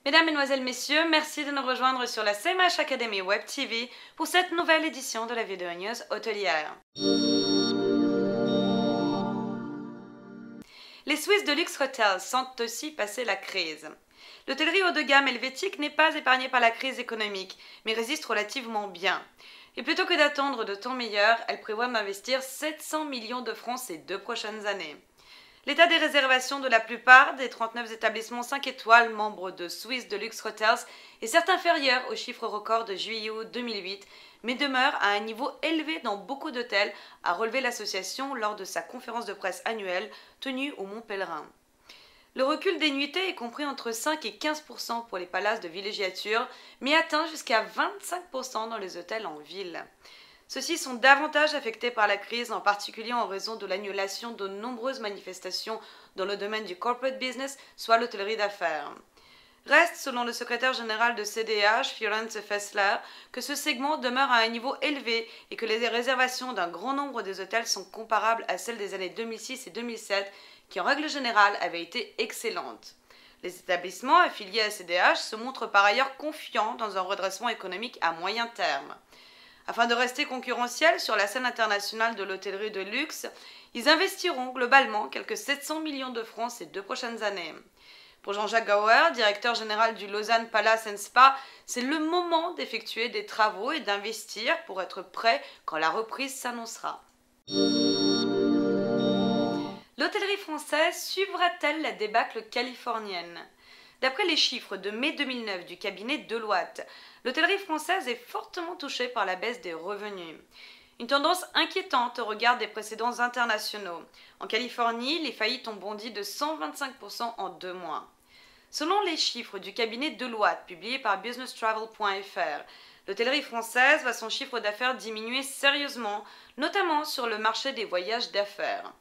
Mesdames, Mesdemoiselles, Messieurs, merci de nous rejoindre sur la CMH Academy Web TV pour cette nouvelle édition de la vidéo news hôtelière. Les Suisses de Luxe Hotels sentent aussi passer la crise. L'hôtellerie haut de gamme helvétique n'est pas épargnée par la crise économique, mais résiste relativement bien. Et plutôt que d'attendre de temps meilleurs, elle prévoit d'investir 700 millions de francs ces 2 prochaines années. L'état des réservations de la plupart des 39 établissements 5 étoiles membres de Swiss de Luxe Hotels est certes inférieur au chiffre record de juillet-août 2008, mais demeure à un niveau élevé dans beaucoup d'hôtels, a relevé l'association lors de sa conférence de presse annuelle tenue au Mont Pèlerin. Le recul des nuitées est compris entre 5 et 15% pour les palaces de villégiature, mais atteint jusqu'à 25% dans les hôtels en ville. Ceux-ci sont davantage affectés par la crise, en particulier en raison de l'annulation de nombreuses manifestations dans le domaine du corporate business, soit l'hôtellerie d'affaires. Reste, selon le secrétaire général de CDH, Fiorenze Fessler, que ce segment demeure à un niveau élevé et que les réservations d'un grand nombre des hôtels sont comparables à celles des années 2006 et 2007, qui en règle générale avaient été excellentes. Les établissements affiliés à CDH se montrent par ailleurs confiants dans un redressement économique à moyen terme. Afin de rester concurrentiels sur la scène internationale de l'hôtellerie de luxe, ils investiront globalement quelques 700 millions de francs ces 2 prochaines années. Pour Jean-Jacques Gauer, directeur général du Lausanne Palace & Spa, c'est le moment d'effectuer des travaux et d'investir pour être prêt quand la reprise s'annoncera. L'hôtellerie française suivra-t-elle la débâcle californienne ? D'après les chiffres de mai 2009 du cabinet Deloitte, l'hôtellerie française est fortement touchée par la baisse des revenus. Une tendance inquiétante au regard des précédents internationaux. En Californie, les faillites ont bondi de 125% en 2 mois. Selon les chiffres du cabinet Deloitte publiés par businesstravel.fr, l'hôtellerie française voit son chiffre d'affaires diminuer sérieusement, notamment sur le marché des voyages d'affaires.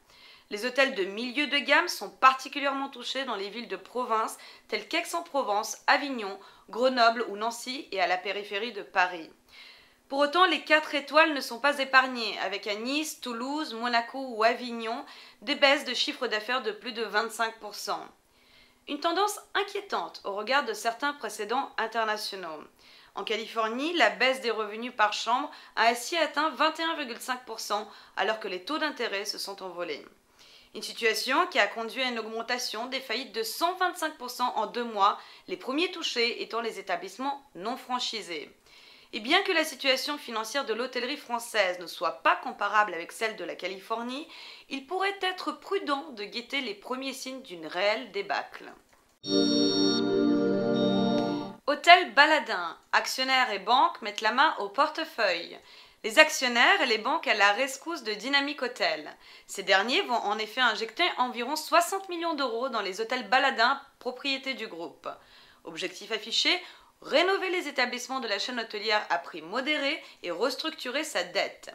Les hôtels de milieu de gamme sont particulièrement touchés dans les villes de province telles qu'Aix-en-Provence, Avignon, Grenoble ou Nancy et à la périphérie de Paris. Pour autant, les 4 étoiles ne sont pas épargnées, avec à Nice, Toulouse, Monaco ou Avignon des baisses de chiffre d'affaires de plus de 25%. Une tendance inquiétante au regard de certains précédents internationaux. En Californie, la baisse des revenus par chambre a ainsi atteint 21,5% alors que les taux d'intérêt se sont envolés. Une situation qui a conduit à une augmentation des faillites de 125% en 2 mois, les premiers touchés étant les établissements non franchisés. Et bien que la situation financière de l'hôtellerie française ne soit pas comparable avec celle de la Californie, il pourrait être prudent de guetter les premiers signes d'une réelle débâcle. Hôtel Baladin, actionnaires et banques mettent la main au portefeuille. Les actionnaires et les banques à la rescousse de Dynamic Hotel. Ces derniers vont en effet injecter environ 60 millions d'euros dans les hôtels Baladin, propriété du groupe. Objectif affiché, rénover les établissements de la chaîne hôtelière à prix modéré et restructurer sa dette.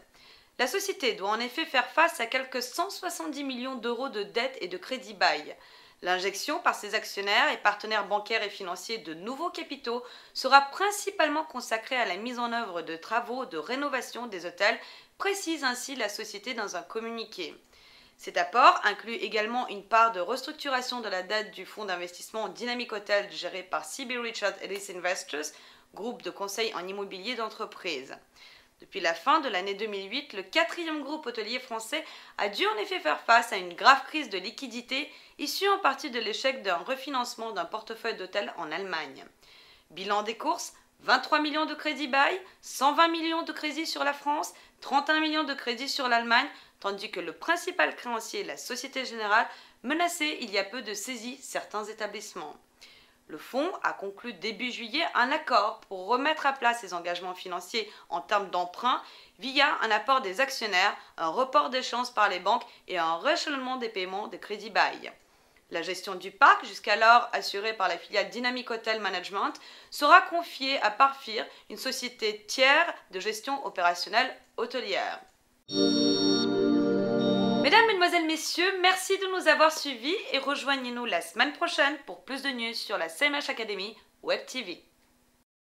La société doit en effet faire face à quelques 170 millions d'euros de dettes et de crédits bail. L'injection par ses actionnaires et partenaires bancaires et financiers de nouveaux capitaux sera principalement consacrée à la mise en œuvre de travaux de rénovation des hôtels, précise ainsi la société dans un communiqué. Cet apport inclut également une part de restructuration de la dette du fonds d'investissement Dynamic Hotel géré par CB Richard Ellis Investors, groupe de conseil en immobilier d'entreprise. Depuis la fin de l'année 2008, le 4e groupe hôtelier français a dû en effet faire face à une grave crise de liquidité issue en partie de l'échec d'un refinancement d'un portefeuille d'hôtels en Allemagne. Bilan des courses, 23 millions de crédits bail, 120 millions de crédits sur la France, 31 millions de crédits sur l'Allemagne, tandis que le principal créancier, la Société Générale, menaçait il y a peu de saisir certains établissements. Le fonds a conclu début juillet un accord pour remettre à plat ses engagements financiers en termes d'emprunt via un apport des actionnaires, un report d'échéance par les banques et un rééchelonnement des paiements des crédits bail. La gestion du parc, jusqu'alors assurée par la filiale Dynamic Hotel Management, sera confiée à Parfir, une société tiers de gestion opérationnelle hôtelière. Mesdames, Mesdemoiselles, Messieurs, merci de nous avoir suivis et rejoignez-nous la semaine prochaine pour plus de news sur la CMH Academy Web TV.